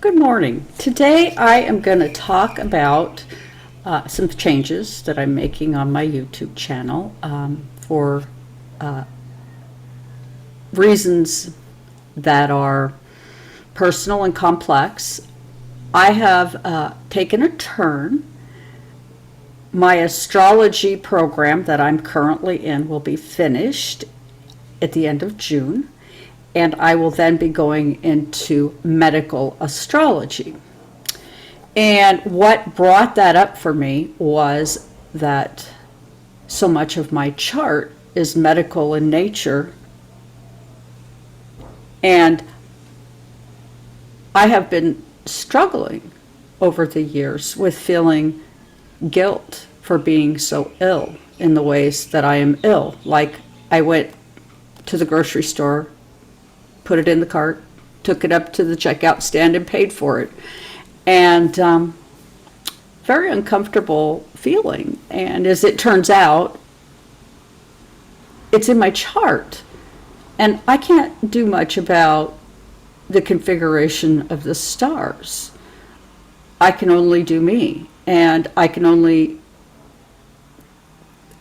Good morning. Today I am going to talk about some changes that I'm making on my YouTube channel for reasons that are personal and complex. I have taken a turn. My astrology program that I'm currently in will be finished at the end of June. And I will then be going into medical astrology. And what brought that up for me was that so much of my chart is medical in nature. And I have been struggling over the years with feeling guilt for being so ill in the ways that I am ill. Like I went to the grocery store, put it in the cart, took it up to the checkout stand and paid for it. And very uncomfortable feeling. And as it turns out, it's in my chart. And I can't do much about the configuration of the stars. I can only do me. And I can only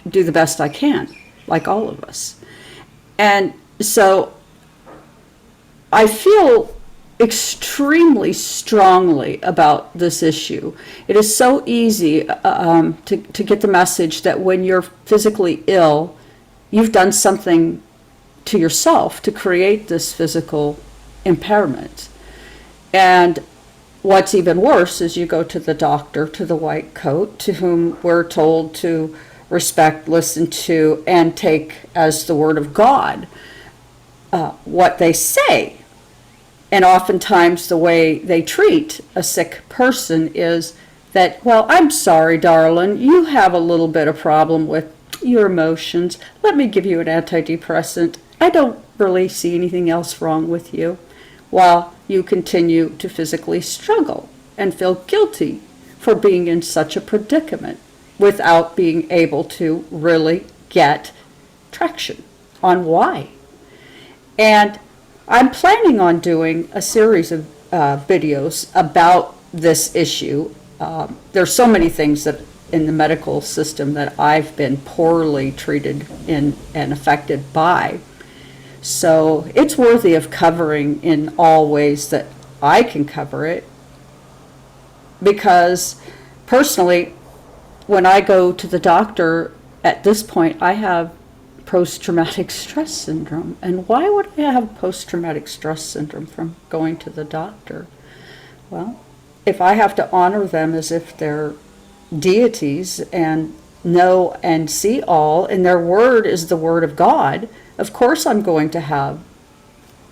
do the best I can, like all of us. And so I feel extremely strongly about this issue. It is so easy to get the message that when you're physically ill, you've done something to yourself to create this physical impairment. And what's even worse is you go to the doctor, to the white coat, to whom we're told to respect, listen to, and take as the word of God what they say. And oftentimes the way they treat a sick person is that, well, I'm sorry, darling, you have a little bit of problem with your emotions. Let me give you an antidepressant. I don't really see anything else wrong with you, while you continue to physically struggle and feel guilty for being in such a predicament without being able to really get traction on why. And I'm planning on doing a series of videos about this issue. There's so many things that in the medical system that I've been poorly treated in and affected by. So it's worthy of covering in all ways that I can cover it. Because personally, when I go to the doctor at this point, I have post-traumatic stress syndrome. And why would I have post-traumatic stress syndrome from going to the doctor? Well, if I have to honor them as if they're deities and know and see all, and their word is the word of God, of course I'm going to have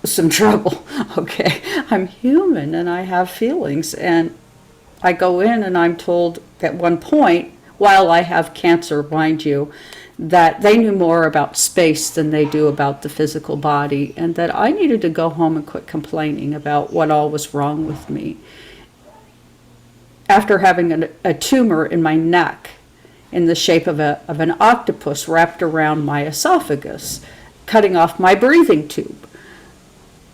some trouble. Okay, I'm human and I have feelings, and I go in and I'm told at one point, while I have cancer, mind you, that they knew more about space than they do about the physical body, and that I needed to go home and quit complaining about what all was wrong with me. After having a tumor in my neck in the shape of an octopus wrapped around my esophagus, cutting off my breathing tube,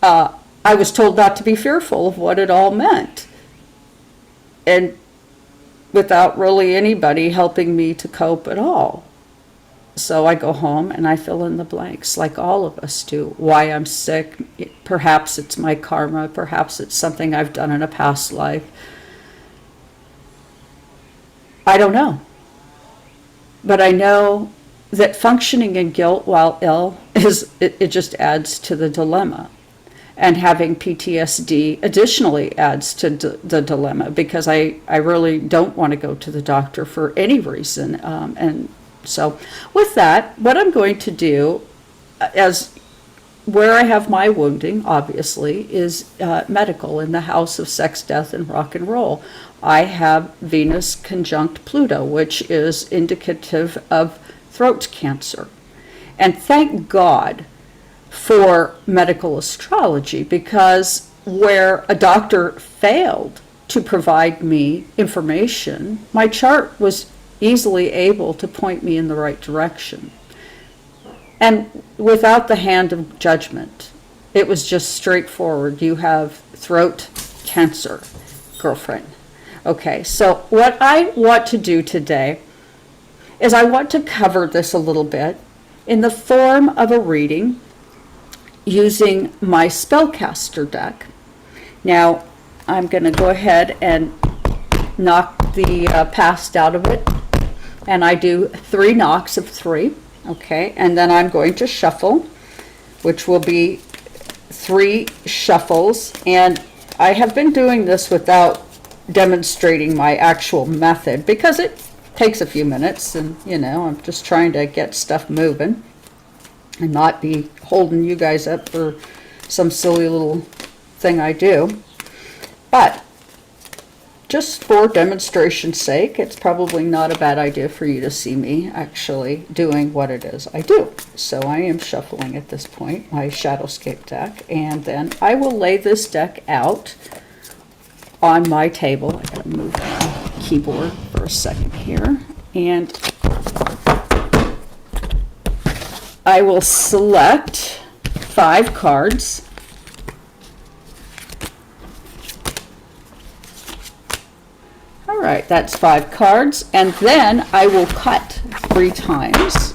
I was told not to be fearful of what it all meant. And without really anybody helping me to cope at all. So I go home and I fill in the blanks like all of us do. Why I'm sick, perhaps it's my karma, perhaps it's something I've done in a past life. I don't know. But I know that functioning in guilt while ill, it just adds to the dilemma. And having PTSD additionally adds to the dilemma, because I really don't want to go to the doctor for any reason. And so with that, what I'm going to do, as where I have my wounding, obviously, is medical, in the house of sex, death, and rock and roll. I have Venus conjunct Pluto, which is indicative of throat cancer. And thank God for medical astrology, because where a doctor failed to provide me information, my chart was easily able to point me in the right direction. And without the hand of judgment, it was just straightforward. You have throat Cancer girlfriend. Okay, so what I want to do today is I want to cover this a little bit in the form of a reading using my spellcaster deck. Now, I'm going to go ahead and knock the past out of it, and I do 3 knocks of 3, okay, and then I'm going to shuffle, which will be 3 shuffles, and I have been doing this without demonstrating my actual method because it takes a few minutes, and I'm just trying to get stuff moving and not be holding you guys up for some silly little thing I do. But just for demonstration's sake, it's probably not a bad idea for you to see me actually doing what it is I do. So I am shuffling at this point my Shadowscape deck, and then I will lay this deck out on my table. I gotta move my keyboard for a second here, and I will select 5 cards. All right, that's 5 cards, and then I will cut 3 times.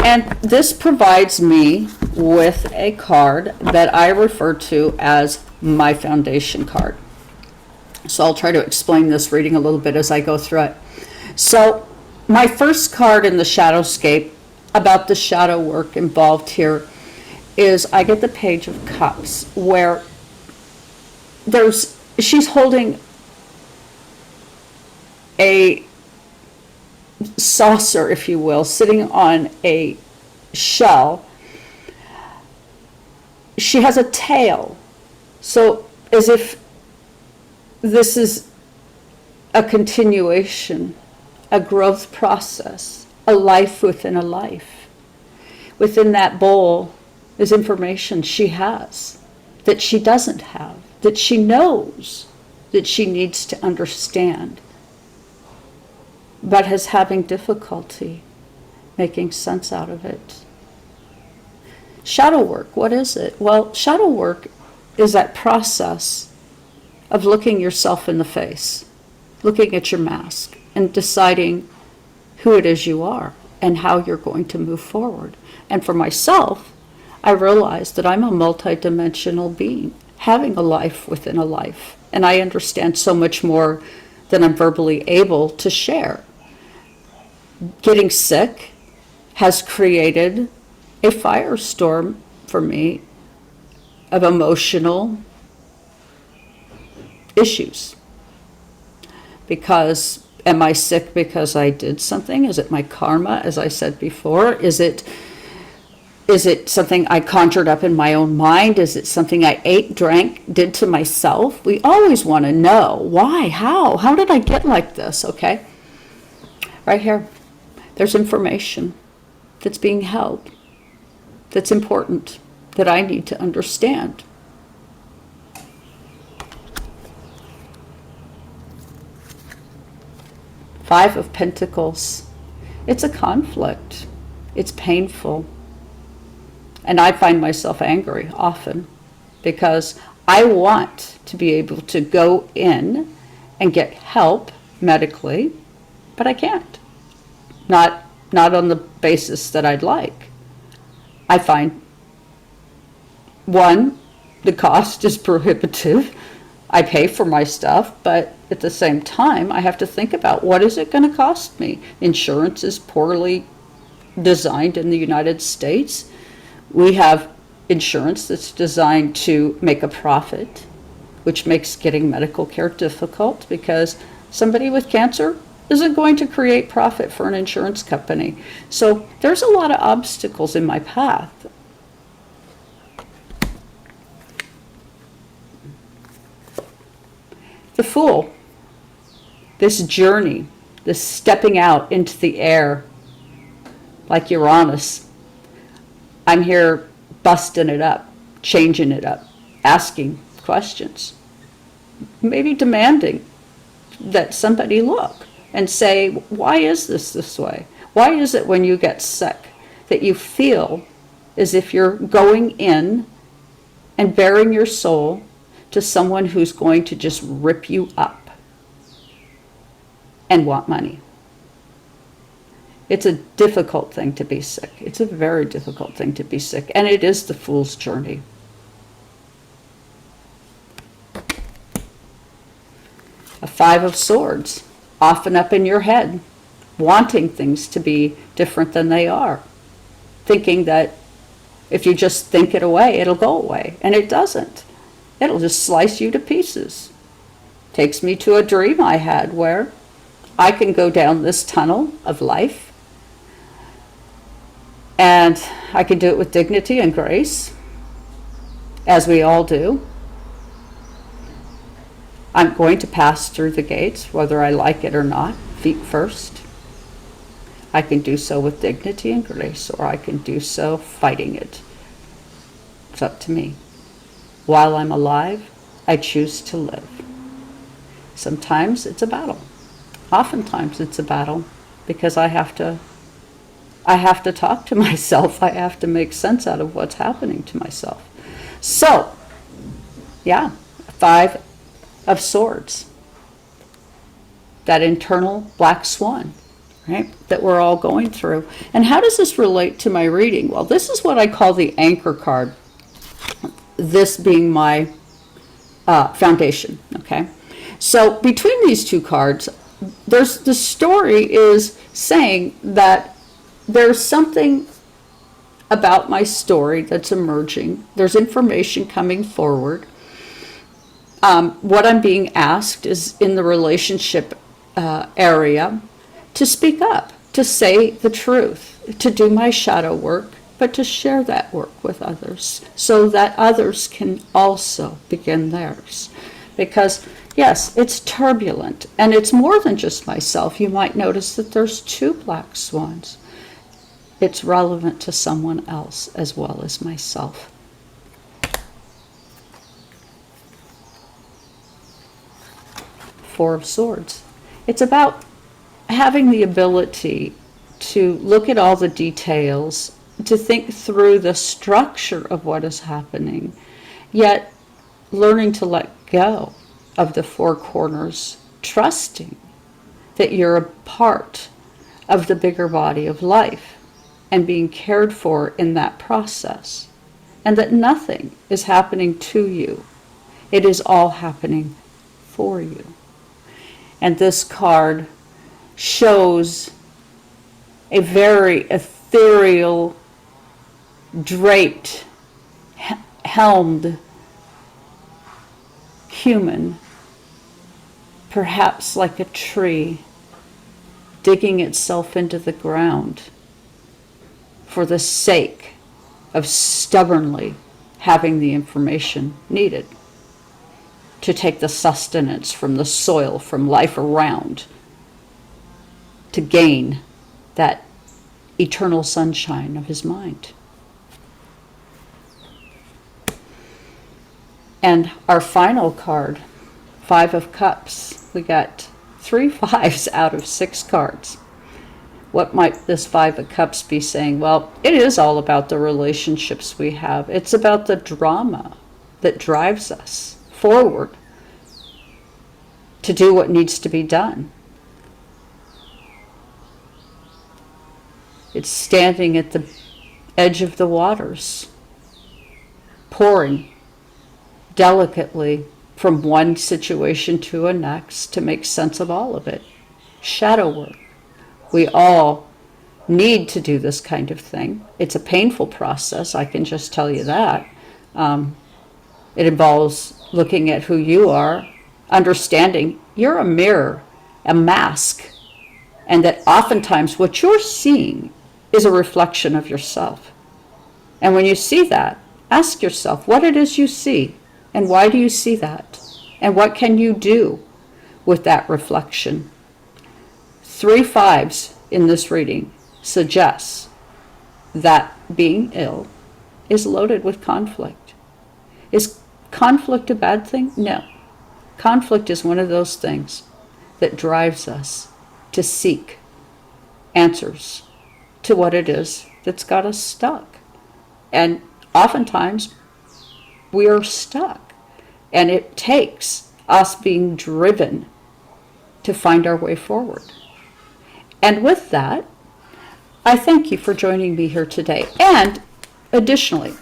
And this provides me with a card that I refer to as my foundation card. So I'll try to explain this reading a little bit as I go through it. So my first card in the Shadowscape about the shadow work involved here is I get the Page of Cups, where she's holding a saucer, if you will, sitting on a shell. She has a tail, so as if this is a continuation, a growth process, a life within a life. Within that bowl is information she has that she doesn't have, that she knows that she needs to understand, but is having difficulty making sense out of it. Shadow work, what is it? Well, shadow work is that process of looking yourself in the face, looking at your mask, and deciding who it is you are and how you're going to move forward. And for myself, I realized that I'm a multidimensional being, having a life within a life. And I understand so much more than I'm verbally able to share. Getting sick has created a firestorm for me of emotional issues. Because am I sick because I did something? Is it my karma, as I said before? Is it something I conjured up in my own mind? Is it something I ate, drank, did to myself? We always want to know why, how did I get like this? Okay, right here, there's information that's being held, that's important, that I need to understand. Five of Pentacles. It's a conflict. It's painful. And I find myself angry often because I want to be able to go in and get help medically, but I can't. Not on the basis that I'd like. I find, one, the cost is prohibitive. I pay for my stuff, but at the same time, I have to think about what is it going to cost me. Insurance is poorly designed in the United States. We have insurance that's designed to make a profit, which makes getting medical care difficult because somebody with cancer isn't going to create profit for an insurance company. So there's a lot of obstacles in my path. The Fool, this journey, this stepping out into the air, like Uranus. I'm here busting it up, changing it up, asking questions, maybe demanding that somebody look and say, why is this way? Why is it when you get sick that you feel as if you're going in and bearing your soul to someone who's going to just rip you up and want money? It's a difficult thing to be sick. It's a very difficult thing to be sick, and it is the fool's journey. A 5 of Swords, often up in your head, wanting things to be different than they are, thinking that if you just think it away, it'll go away, and it doesn't. It'll just slice you to pieces. Takes me to a dream I had where I can go down this tunnel of life, and I can do it with dignity and grace, as we all do. I'm going to pass through the gates, whether I like it or not, feet first. I can do so with dignity and grace, or I can do so fighting it. It's up to me. While I'm alive, I choose to live. Sometimes it's a battle. Oftentimes it's a battle because I have to talk to myself. I have to make sense out of what's happening to myself. So, yeah, 5 of Swords. That internal black swan, right, that we're all going through. And how does this relate to my reading? Well, this is what I call the anchor card, this being my foundation, okay? So between these two cards, the story is saying that there's something about my story that's emerging. There's information coming forward. What I'm being asked is in the relationship area to speak up, to say the truth, to do my shadow work, but to share that work with others so that others can also begin theirs. Because yes, it's turbulent, and it's more than just myself. You might notice that there's 2 black swans. It's relevant to someone else as well as myself. Four of Swords. It's about having the ability to look at all the details, to think through the structure of what is happening, yet learning to let go of the 4 corners, trusting that you're a part of the bigger body of life and being cared for in that process, and that nothing is happening to you. It is all happening for you. And this card shows a very ethereal, draped, helmed human, perhaps like a tree, digging itself into the ground for the sake of stubbornly having the information needed to take the sustenance from the soil, from life around, to gain that eternal sunshine of his mind. And our final card, 5 of Cups. We got 3 5s out of 6 cards. What might this 5 of Cups be saying? Well, it is all about the relationships we have. It's about the drama that drives us forward to do what needs to be done. It's standing at the edge of the waters, pouring delicately from one situation to a next to make sense of all of it. Shadow work. We all need to do this kind of thing. It's a painful process, I can just tell you that. It involves looking at who you are, understanding you're a mirror, a mask, and that oftentimes what you're seeing is a reflection of yourself. And when you see that, ask yourself what it is you see, and why do you see that? And what can you do with that reflection? 3 5s in this reading suggests that being ill is loaded with conflict. Is conflict a bad thing? No. Conflict is one of those things that drives us to seek answers to what it is that's got us stuck. And oftentimes we are stuck, and it takes us being driven to find our way forward. And with that, I thank you for joining me here today. And additionally,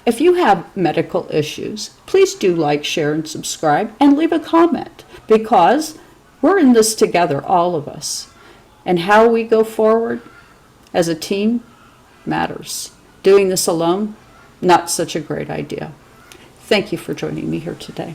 if you have medical issues, please do like, share, and subscribe, and leave a comment, because we're in this together, all of us. And how we go forward as a team matters. Doing this alone, not such a great idea. Thank you for joining me here today.